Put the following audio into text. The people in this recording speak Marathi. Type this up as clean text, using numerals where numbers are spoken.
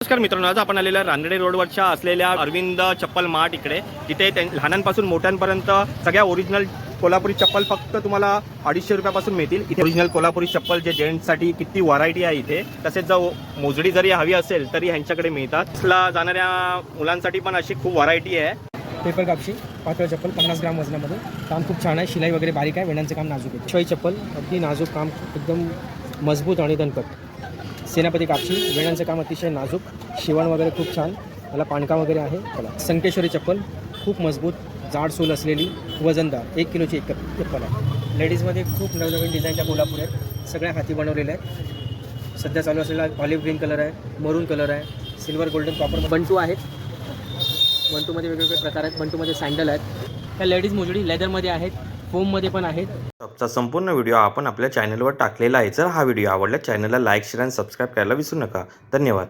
नमस्कार मित्रांनो, आज आपण आलेल्या रानडे रोडवरच्या असलेल्या अरविंद चप्पल मार्ट इकडे, जिथे लहानांपासून मोठ्यांपर्यंत सगळ्या ओरिजिनल कोल्हापुरी चप्पल फक्त तुम्हाला 250 रुपयापासून मिळतील। इथे ओरिजिनल कोल्हापुरी चप्पल जे जेंट्ससाठी किती व्हरायटी आहे इथे, तसेच जर मोजडी जरी हवी असेल तरी ह्यांच्याकडे मिळतात। ला जाणाऱ्या मुलांसाठी पण अशी खूप व्हरायटी आहे। पेपर कापशी पातळ चप्पल 50 ग्राम वजनामध्ये, काम खूप छान आहे, शिलाई वगैरे बारीक आहे, वेणांचं काम नाजूक आहे। शिवाई चप्पल अगदी नाजूक काम, एकदम मजबूत आणि दणकट। सेनापती कापशी वेणांचं काम अतिशय नाजूक, शिवण वगैरे खूप छान, त्याला पाणका वगैरे आहे। चला संकेश्वरी चप्पल खूप मजबूत, जाड सोल असलेली, वजनदार, 1 किलोची एक चप्पल आहे। लेडीजमध्ये खूप नवनवीन डिझाईनच्या कोल्हापूर आहेत, सगळ्या हाती बनवलेल्या आहेत। सध्या चालू असलेला ऑलिव्ह ग्रीन कलर आहे, मरून कलर आहे, सिल्वर गोल्डन कॉपर बंटू आहेत। बंटूमध्ये वेगवेगळे प्रकार आहेत, बंटूमध्ये सँडल आहेत, त्या लेडीज मोजडी लेदरमध्ये आहेत, फोममध्ये पण आहेत। शॉपचा संपूर्ण व्हिडिओ आपण आपल्या चॅनलवर टाकलेला आहे। जर हा व्हिडिओ आवडला चॅनलला लाईक शेअर आणि सबस्क्राईब करायला विसरू नका। धन्यवाद।